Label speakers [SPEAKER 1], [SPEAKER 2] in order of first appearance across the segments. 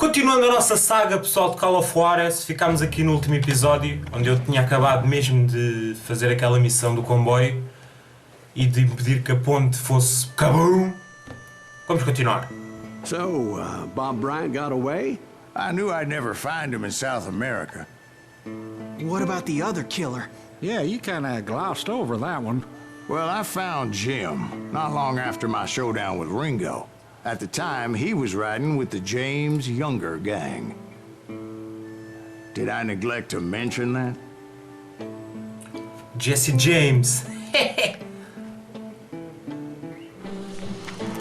[SPEAKER 1] Continuando a nossa saga, pessoal, de Call of Juarez, ficámos aqui no último episódio, onde eu tinha acabado mesmo de fazer aquela missão do comboio e de impedir que a ponte fosse kaboom. Vamos continuar.
[SPEAKER 2] So, Bob Bryant got away?
[SPEAKER 3] I knew I'd never find him in South America.
[SPEAKER 4] What about the other killer?
[SPEAKER 5] Yeah, you kinda glossed over that one.
[SPEAKER 3] Well, I found Jim not long after my showdown with Ringo. At the time, he was riding with the James Younger gang. Did I neglect to mention that?
[SPEAKER 1] Jesse James.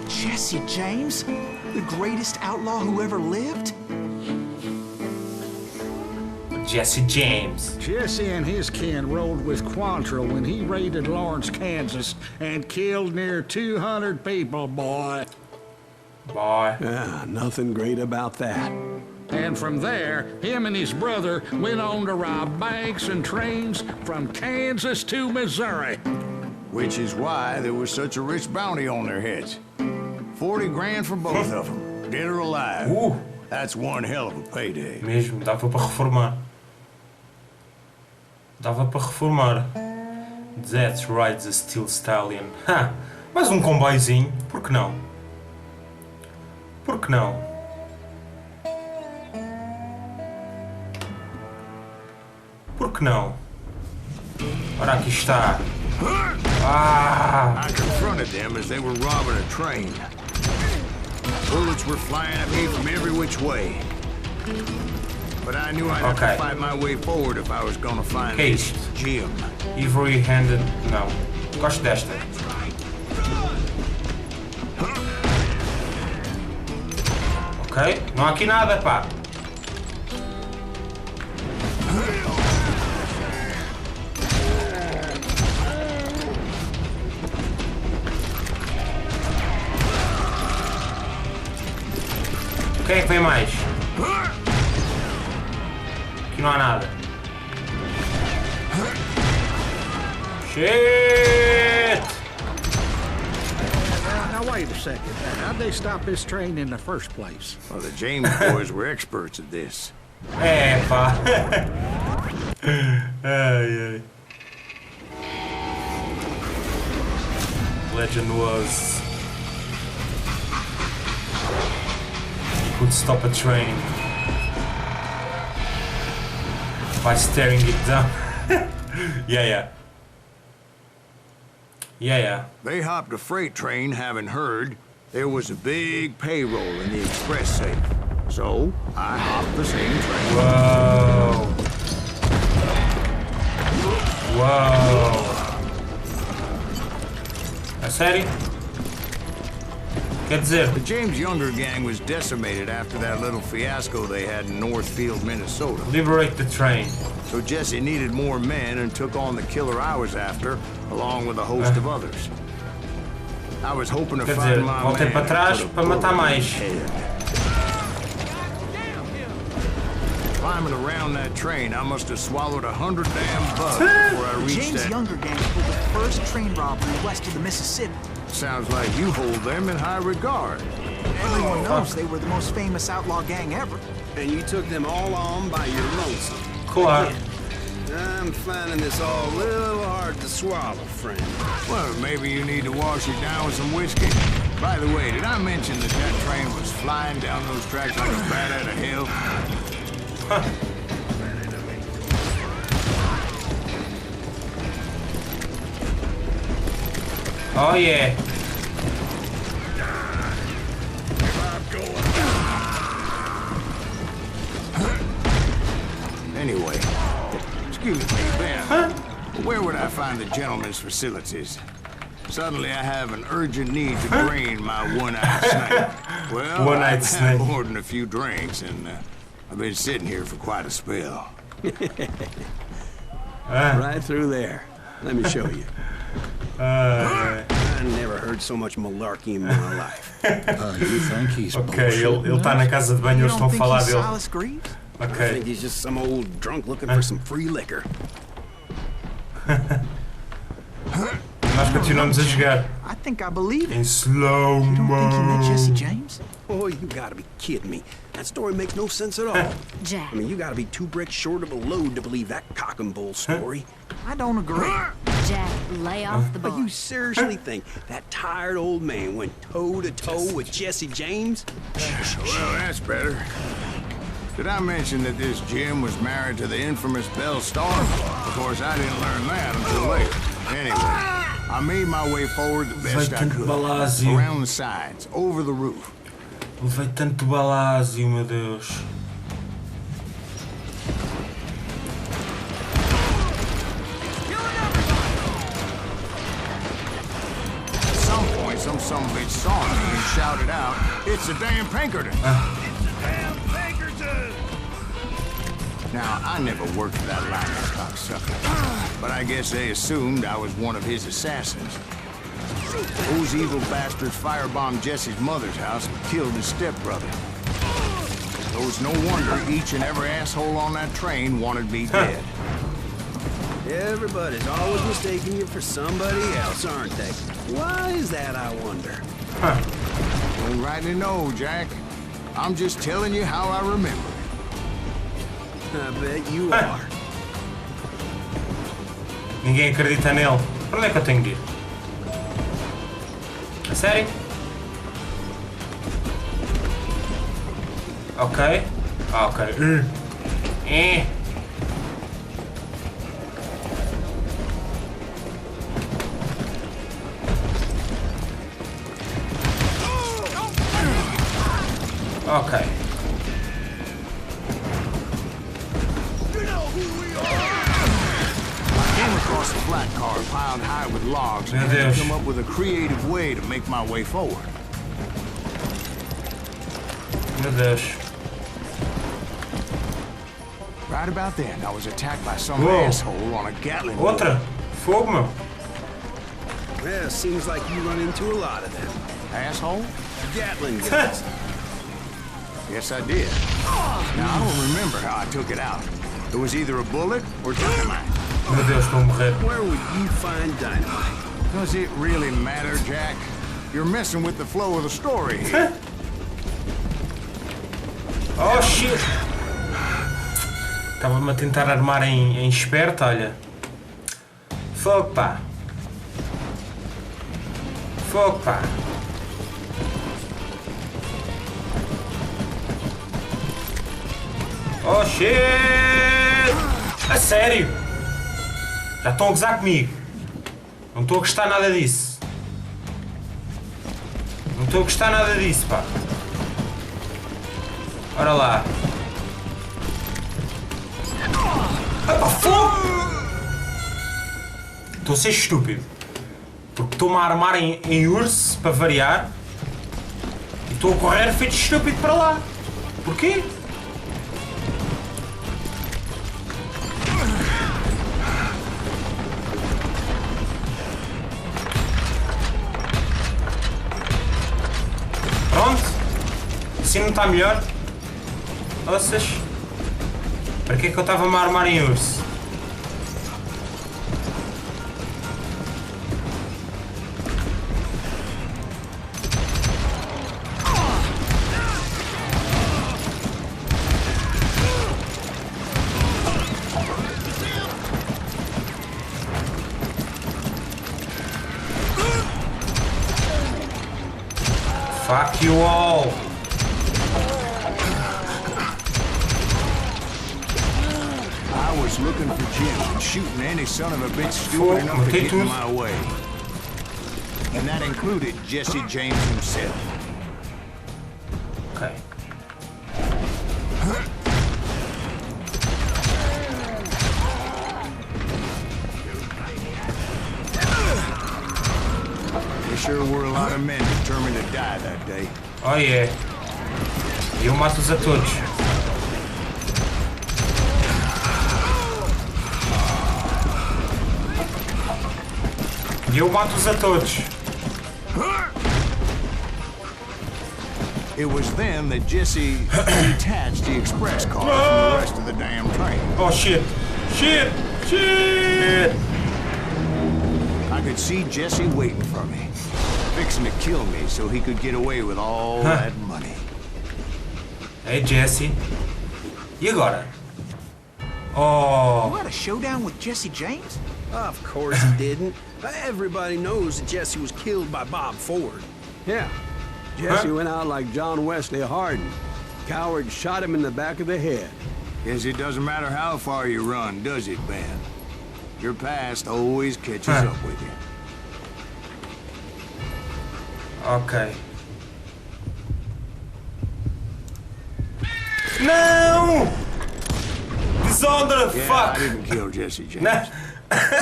[SPEAKER 4] Jesse James? The greatest outlaw who ever lived?
[SPEAKER 1] Jesse James.
[SPEAKER 5] Jesse and his kin rode with Quantrill when he raided Lawrence, Kansas, and killed near 200 people, boy.
[SPEAKER 1] Boy.
[SPEAKER 2] Ah, nothing great about that.
[SPEAKER 5] And from there, him and his brother went on to rob banks and trains from Kansas to Missouri.
[SPEAKER 3] Which is why there was such a rich bounty on their heads. 40 grand for both of them, dead or alive. That's one hell of a payday.
[SPEAKER 1] Mesmo, dava para reformar. Dava para reformar. That's right, the Steel Stallion. Ha! Mais um comboiozinho, por que não? Por que não? Por que não? Ora, aqui está. Ah!
[SPEAKER 3] I confronted them as they were robbing a train. Bullets were flying at me from every which way. But I knew I'd have to fight my way forward if I was gonna find Jim.
[SPEAKER 1] Ivory-handed... Não. Gosto desta. Ok. Não há aqui nada, pá. Quem é que vem mais? Aqui não há nada. Shit!
[SPEAKER 5] Now wait a second. How'd they stop this train in the first place?
[SPEAKER 3] Well, the James boys were experts at this.
[SPEAKER 1] É, pá. Ai, ai. Legend was... could stop a train by staring it down. Yeah.
[SPEAKER 3] They hopped a freight train having heard there was a big payroll in the express safe. So, I hopped the same train.
[SPEAKER 1] Whoa. A série? Quer dizer...
[SPEAKER 3] The James Younger gang was decimated after that little fiasco they had in Northfield, Minnesota.
[SPEAKER 1] Liberate the train.
[SPEAKER 3] So Jesse needed more men and took on the killer I was after, along with a host of others. I was hoping to find my
[SPEAKER 1] voltei para trás para matar mais.
[SPEAKER 3] Climbing around that train, I must have swallowed 100 damn bugs before I reached
[SPEAKER 4] James
[SPEAKER 3] that.
[SPEAKER 4] Younger gang pulled the first train robbery west of the Mississippi.
[SPEAKER 3] Sounds like you hold them in high regard.
[SPEAKER 4] Everyone knows they were the most famous outlaw gang ever.
[SPEAKER 2] And you took them all on by your lonesome.
[SPEAKER 1] Claro.
[SPEAKER 2] I'm finding this all a little hard to swallow, friend.
[SPEAKER 3] Well, maybe you need to wash it down with some whiskey. By the way, did I mention that that train was flying down those tracks like a bat out of hell?
[SPEAKER 1] Oh yeah.
[SPEAKER 3] Anyway, excuse me, Ben. Where would I find the gentleman's facilities? Suddenly I have an urgent need to drain my one-eyed snake. Well, I've had more than a few drinks, and I've been sitting here for quite a spell.
[SPEAKER 2] Right through there. Let me show you. I never heard so much malarkey in my life.
[SPEAKER 5] You think he's
[SPEAKER 1] ele está na casa de banho, eles estão a falar dele.
[SPEAKER 2] I think he's just some old drunk looking for some free liquor.
[SPEAKER 1] Nós continuamos a jogar.
[SPEAKER 4] I think I believe it.
[SPEAKER 1] Em slow-mo.
[SPEAKER 4] You don't think he met Jesse James?
[SPEAKER 2] Oh, you gotta be kidding me. That story makes no sense at all.
[SPEAKER 6] Jack.
[SPEAKER 2] I mean, you gotta be 2 bricks short of a load to believe that cock and bull story.
[SPEAKER 3] I don't agree.
[SPEAKER 6] Jack, lay off the
[SPEAKER 2] But
[SPEAKER 6] bar.
[SPEAKER 2] you seriously think that tired old man went toe-to-toe with Jesse James?
[SPEAKER 3] Well, that's better. Did I mention that this Jim was married to the infamous Belle Starr? Of course, I didn't learn that until later. Anyway, I made my way forward the best I could. Around the sides, over the roof.
[SPEAKER 1] Levei tanto balásio, meu Deus.
[SPEAKER 3] At some point, some bitch saw me and shouted out, "It's a damn Pinkerton!" Damn Pinkerton! Now, I never worked for that line of cocksucker, but I guess they assumed I was one of his assassins. Those evil bastards firebombed Jesse's mother's house and killed his stepbrother. So it's no wonder each and every asshole on that train wanted me dead.
[SPEAKER 2] Everybody's always mistaking you for somebody else, aren't they? Why is that, I wonder?
[SPEAKER 3] Don't rightly know, Jack. I'm just telling you how I remember.
[SPEAKER 2] I bet you are.
[SPEAKER 1] Ninguém acredita nele. Para onde é que eu tenho de ir? A série? Ok. Ok. Ok.
[SPEAKER 3] Across a flat car piled high with logs and had to come up with a creative way to make my way forward.
[SPEAKER 1] Meu Deus.
[SPEAKER 3] Right about then, I was attacked by some asshole on a Gatling gun.
[SPEAKER 1] Outra? Fogo, meu.
[SPEAKER 2] Yeah, seems like you run into a lot of them.
[SPEAKER 3] Asshole?
[SPEAKER 2] Gatling guns.
[SPEAKER 3] Yes, I did. Now, I don't remember how I took it out. It was either a bullet or dynamite.
[SPEAKER 1] Meu Deus, estou a morrer.
[SPEAKER 2] Where would you find dynamite?
[SPEAKER 3] Does it really matter, Jack? You're messing with the flow of the story here.
[SPEAKER 1] Oh, shit! Estava-me a tentar armar em esperto, olha. Fogo, pá. Fogo, pá. Oh, shit! A sério? Já estão a gozar comigo. Não estou a gostar nada disso. Não estou a gostar nada disso, pá. Ora lá. Opa, fogo! Estou a ser estúpido. Porque estou-me a armar em urso, para variar. E estou a correr feito estúpido para lá. Porquê? Pronto. Assim não está melhor. Ouças. Para que é que eu estava-me a armar em urso? Fuck you all!
[SPEAKER 3] I was looking for Jim and shooting any son of a bitch stupid enough to get in my way. And that included Jesse James himself.
[SPEAKER 1] Okay.
[SPEAKER 3] There sure were a lot of men determined to die that day.
[SPEAKER 1] Oh yeah. E eu mato-os a todos. E eu mato-os a todos.
[SPEAKER 3] It was then that Jesse detached the express car from the rest of the damn train.
[SPEAKER 1] Oh shit! Shit! Shit!
[SPEAKER 3] I could see Jesse waiting for me, fixing to kill me so he could get away with all that money.
[SPEAKER 1] É Jesse. E agora? Oh.
[SPEAKER 4] You had a showdown with Jesse James?
[SPEAKER 2] Of course he didn't. Everybody knows that Jesse was killed by Bob Ford. Yeah. Jesse went out like John Wesley Hardin. Coward shot him in the back of the head.
[SPEAKER 3] Guess it doesn't matter how far you run, does it, Ben? Your past always catches up with you.
[SPEAKER 1] Ok. Não! Dishonored,
[SPEAKER 3] Yeah,
[SPEAKER 1] fuck!
[SPEAKER 3] I didn't kill Jesse James.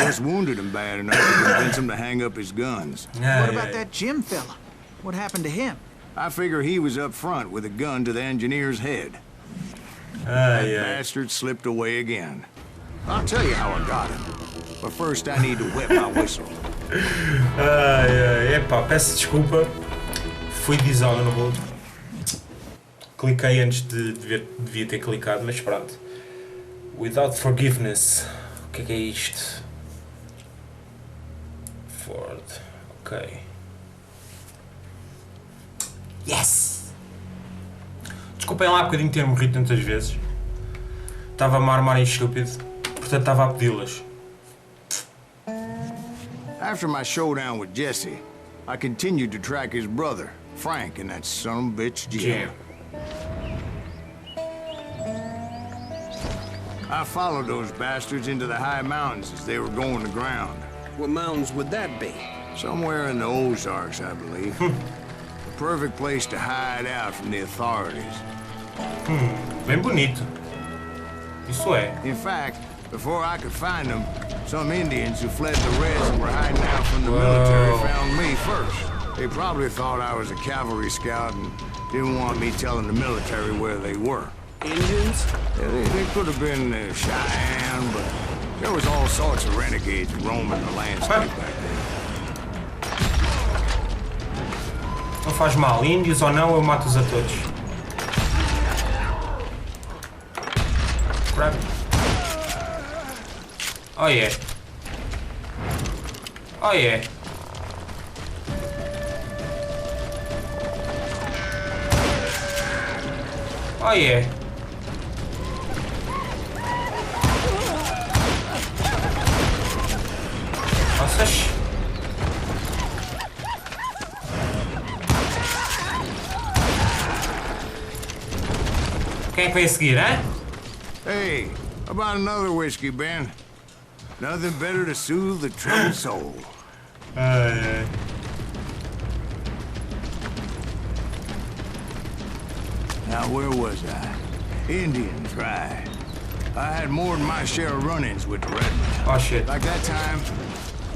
[SPEAKER 3] Just wounded him bad enough to convince him to hang up his guns.
[SPEAKER 4] What about that Jim fella? What happened to him?
[SPEAKER 3] I figure he was up front with a gun to the engineer's head. That bastard slipped away again. I'll tell you how I got him. But first I need to wet my whistle.
[SPEAKER 1] Epá, peço desculpa. Fui dishonorable. Cliquei antes de devia ter clicado, mas pronto. Without forgiveness. O que é isto? Ford. Ok. Yes! Desculpem lá um bocadinho ter morrido tantas vezes. Estava-me a armar em estúpido. Portanto estava a pedi-las.
[SPEAKER 3] After my showdown with Jesse, I continued to track his brother, Frank, and that son of a bitch, Jim. I followed those bastards into the high mountains as they were going to ground.
[SPEAKER 2] What mountains would that be?
[SPEAKER 3] Somewhere in the Ozarks, I believe. The perfect place to hide out from the authorities.
[SPEAKER 1] Bem bonito. Isso é.
[SPEAKER 3] In fact, before I could find them, some Indians who fled the Reds and were hiding out from the military found me first. They probably thought I was a cavalry scout and didn't want me telling the military where they were.
[SPEAKER 2] Indians?
[SPEAKER 3] Yeah, they could have been Cheyenne, but there was all sorts of renegades roaming the landscape back then.
[SPEAKER 1] Não faz mal. Índios ou não, eu mato-os a todos. Grab. Oh yeah. Oh yeah. Oh yeah. Nossas. Quem é que vai a seguir, hein?
[SPEAKER 3] Hey, how about another whiskey, Ben? Nothing better to soothe the troubled soul. Now, where was I? Indians, right. I had more than my share of run-ins with the Redmen.
[SPEAKER 1] Oh, shit.
[SPEAKER 3] Like that time...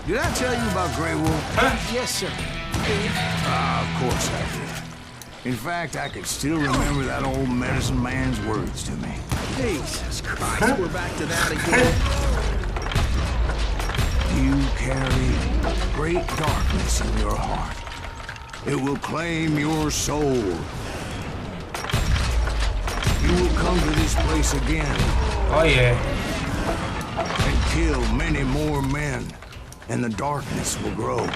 [SPEAKER 3] Did I tell you about Grey Wolf?
[SPEAKER 4] Yes, sir.
[SPEAKER 3] Of course I did. In fact, I could still remember that old medicine man's words to me.
[SPEAKER 2] Jesus Christ, we're back to that again.
[SPEAKER 3] You carry great darkness in your heart. It will claim your soul. You will come to this place again.
[SPEAKER 1] Oh yeah.
[SPEAKER 3] And kill many more men. And the darkness will grow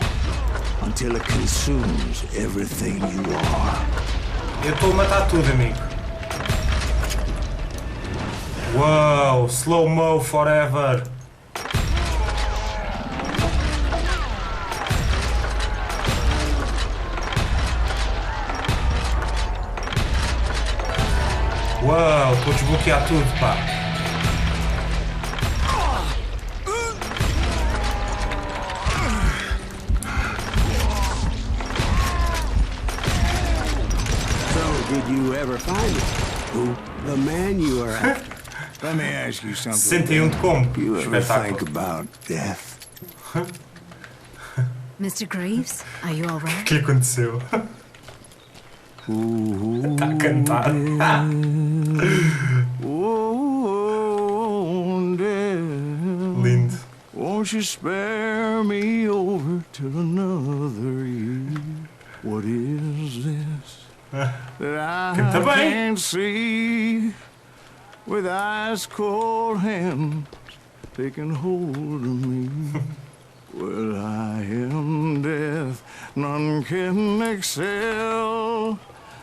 [SPEAKER 3] until it consumes everything you are.
[SPEAKER 1] Eu estou a matar tudo, amigo. Wow, slow-mo forever. Uau, estou a desbloquear tudo, pá.
[SPEAKER 2] So, did you ever find it? Who? The man you are after?
[SPEAKER 3] Let me ask you something.
[SPEAKER 1] 61 de combo.
[SPEAKER 3] You ever think
[SPEAKER 1] Espetáculo.
[SPEAKER 3] about death?
[SPEAKER 6] Mr. Greaves, are you all
[SPEAKER 1] O
[SPEAKER 6] right?
[SPEAKER 1] que aconteceu? Está a cantar.
[SPEAKER 3] Oh, death.
[SPEAKER 1] Lindo.
[SPEAKER 3] Won't you spare me over till another year? What is this that I
[SPEAKER 1] Canta bem.
[SPEAKER 3] can't see? With ice cold hands taking hold of me. Well, I am death, none can excel.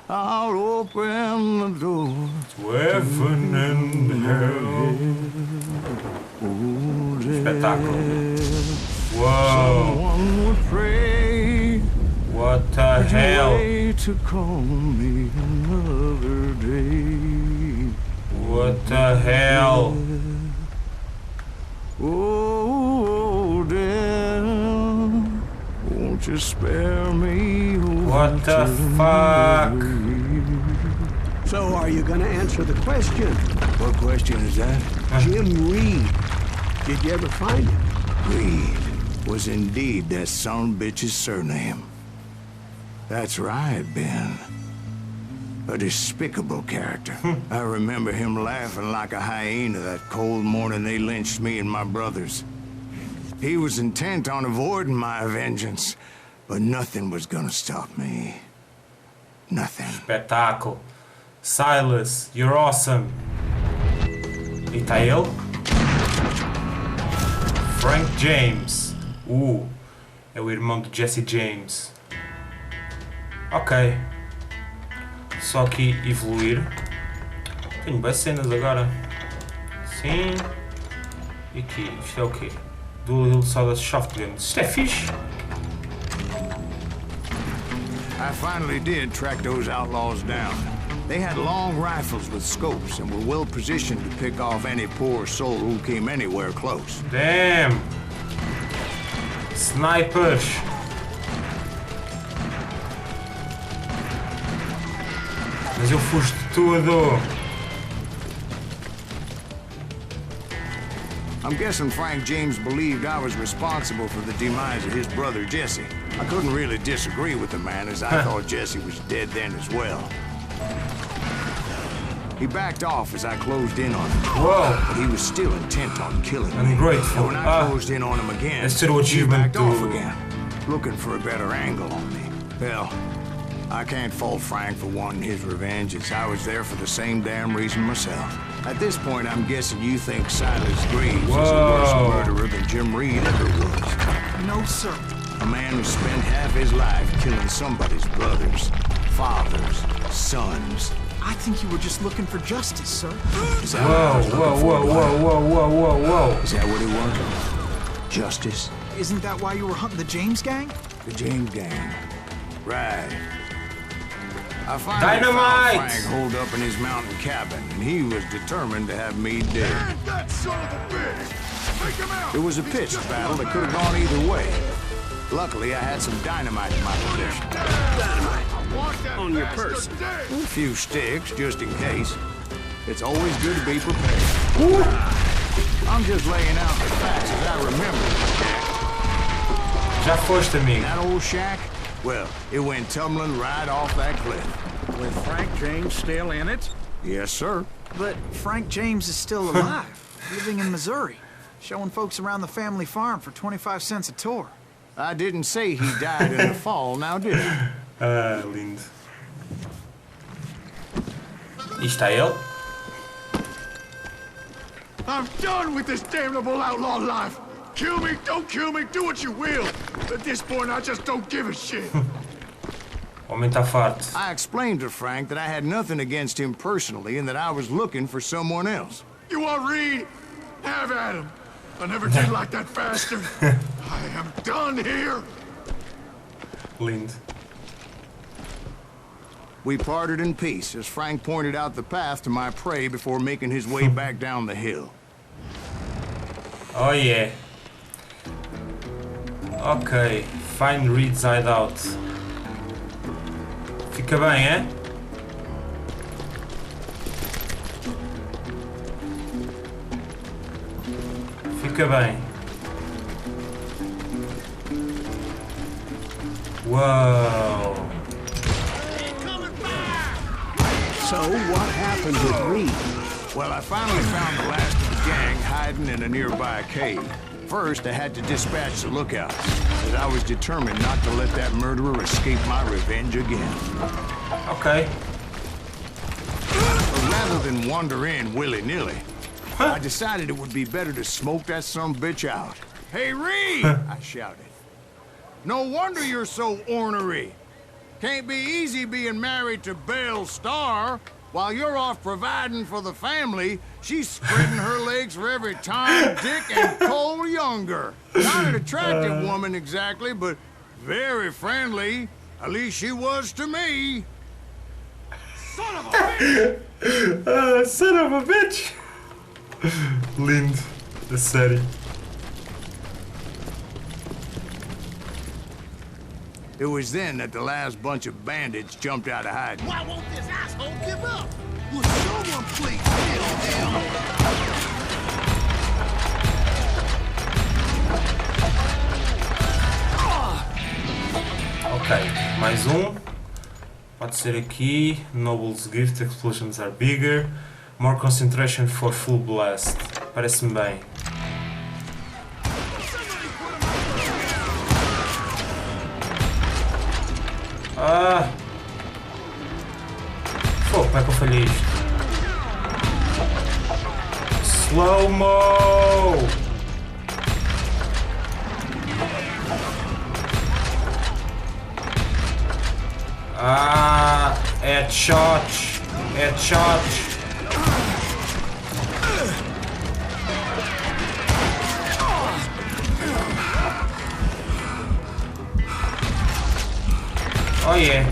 [SPEAKER 3] I'll open the door
[SPEAKER 1] to heaven and hell. Espetáculo. Whoa.
[SPEAKER 3] Someone would pray.
[SPEAKER 1] What the hell?
[SPEAKER 3] To call me another day.
[SPEAKER 1] What the hell?
[SPEAKER 3] Oh, Dan, won't you spare me?
[SPEAKER 1] What the fuck?
[SPEAKER 2] So are you gonna answer the question?
[SPEAKER 3] What question is that?
[SPEAKER 2] Jim Reed. Did you ever find him?
[SPEAKER 3] Reed was indeed that son of a bitch's surname. That's right, Ben. A despicable character. I remember him laughing like a hyena that cold morning they lynched me and my brothers. He was intent on avoiding my vengeance, but nothing was gonna stop me. Nothing.
[SPEAKER 1] Espetáculo. Silas, you're awesome. E tá ele? Frank James. É o irmão de Jesse James. Ok. Só aqui evoluir. Tenho bem cenas agora. Sim. E aqui, isto é o quê? Dual Solid Shotgun. Isto é fixe.
[SPEAKER 3] I finally did track those outlaws down. They had long rifles with scopes and were well positioned to pick off any poor soul who came anywhere close.
[SPEAKER 1] Damn! Snipers! Mas eu fujo de tudo!
[SPEAKER 3] I'm guessing Frank James believed I was responsible for the demise of his brother Jesse. I couldn't really disagree with the man, as I thought Jesse was dead then as well. He backed off as I closed in on him.
[SPEAKER 1] Whoa!
[SPEAKER 3] But he was still intent on killing me.
[SPEAKER 1] Ungrateful.
[SPEAKER 3] And when I closed in on him again,
[SPEAKER 1] Let's do what
[SPEAKER 3] he
[SPEAKER 1] you've been
[SPEAKER 3] backed off
[SPEAKER 1] doing.
[SPEAKER 3] again, looking for a better angle on me. Well, I can't fault Frank for wanting his revenge, as I was there for the same damn reason myself. At this point, I'm guessing you think Silas Greaves is a worse murderer than Jim Reed ever was.
[SPEAKER 4] No, sir.
[SPEAKER 3] A man who spent half his life killing somebody's brothers, fathers, sons.
[SPEAKER 4] I think you were just looking for justice, sir.
[SPEAKER 3] Is that what I was looking for, Bud?
[SPEAKER 1] whoa.
[SPEAKER 3] Is that what it was? Justice?
[SPEAKER 4] Isn't that why you were hunting the James gang?
[SPEAKER 3] The James gang. Right. I finally
[SPEAKER 1] Dynamite!
[SPEAKER 3] found Frank holed up in his mountain cabin, and he was determined to have me dead.
[SPEAKER 7] That son of a bitch! Take him out!
[SPEAKER 3] It was a pitched battle that could have gone either way. Luckily, I had some dynamite in my possession.
[SPEAKER 2] Dynamite.
[SPEAKER 7] I want that
[SPEAKER 2] On your
[SPEAKER 7] bastard
[SPEAKER 2] person.
[SPEAKER 7] dead.
[SPEAKER 3] A few sticks, just in case. It's always good to be prepared. I'm just laying out the facts as I remember.
[SPEAKER 1] Já foste, amigo.
[SPEAKER 3] That old shack? Well, it went tumbling right off that cliff.
[SPEAKER 5] With Frank James still in it?
[SPEAKER 3] Yes, sir.
[SPEAKER 4] But Frank James is still alive, living in Missouri, showing folks around the family farm for 25 cents a tour.
[SPEAKER 3] I didn't say he died in the fall, now did I?
[SPEAKER 1] Lindo. E está ele?
[SPEAKER 7] I'm done with this damnable outlaw life. Kill me, don't kill me, do what you will. At this point, I just don't give a shit.
[SPEAKER 1] O homem está farto.
[SPEAKER 3] I explained to Frank that I had nothing against him personally and that I was looking for someone else.
[SPEAKER 7] You want Reed? Have at him. I never did like that bastard. I am done here.
[SPEAKER 1] Lindo.
[SPEAKER 3] We parted in peace as Frank pointed out the path to my prey before making his way back down the hill.
[SPEAKER 1] Oh yeah. Ok. Find Reed's hideout. Fica bem, é? Fica bem. Whoa.
[SPEAKER 2] So what happened with Reed?
[SPEAKER 3] Well, I finally found the last of the gang hiding in a nearby cave. First, I had to dispatch the lookouts, as I was determined not to let that murderer escape my revenge again.
[SPEAKER 1] Ok.
[SPEAKER 3] But rather than wander in willy-nilly, I decided it would be better to smoke that sumbitch out. Hey, Reed! I shouted. No wonder you're so ornery. Can't be easy being married to Belle Starr. While you're off providing for the family, she's spreading her legs for every Tom, Dick, and Cole Younger. Not an attractive woman exactly, but very friendly. At least she was to me. Son of a bitch!
[SPEAKER 1] Son of a bitch! Lindo, a série.
[SPEAKER 3] It was then that the last bunch of bandits jumped out of hiding.
[SPEAKER 7] Why won't this asshole give up? Will someone please kill him?
[SPEAKER 1] Ok, mais um. Pode ser aqui. Noble's gift, explosions are bigger. More concentration for full blast. Parece-me bem. Ah! Pô, como é que eu falhei isto? Slow-mo! Ah! Headshots! Headshots! Oh yeah.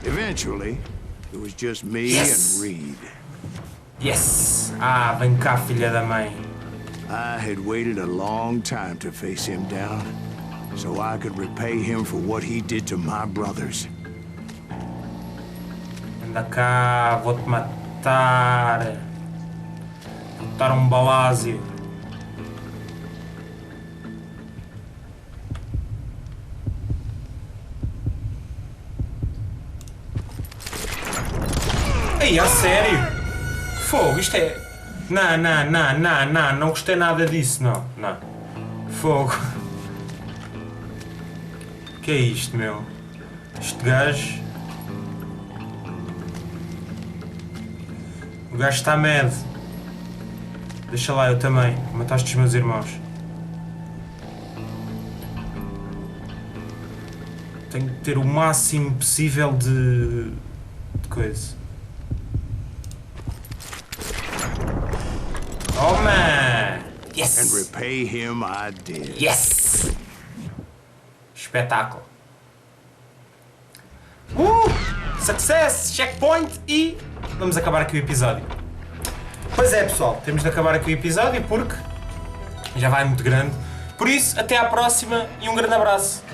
[SPEAKER 3] Eventually, it was just me
[SPEAKER 1] Yes.
[SPEAKER 3] and Reed.
[SPEAKER 1] Yes! Ah, vem cá, filha da mãe.
[SPEAKER 3] I had waited a long time to face him down, so I could repay him for what he did to my brothers.
[SPEAKER 1] Anda cá, vou-te matar. Vou dar um balásio. Ei, a sério? Fogo, isto é... Não gostei nada disso, não. Fogo. Que é isto, meu? Este gajo... O gajo está mad. Deixa lá, eu também. Mataste os meus irmãos. Tenho que ter o máximo possível de coisa. Oh man! Yes!
[SPEAKER 3] And repay him I did.
[SPEAKER 1] Yes! Espetáculo. Success! Checkpoint e vamos acabar aqui o episódio. Pois é, pessoal, temos de acabar aqui o episódio porque já vai muito grande. Por isso, até à próxima e um grande abraço.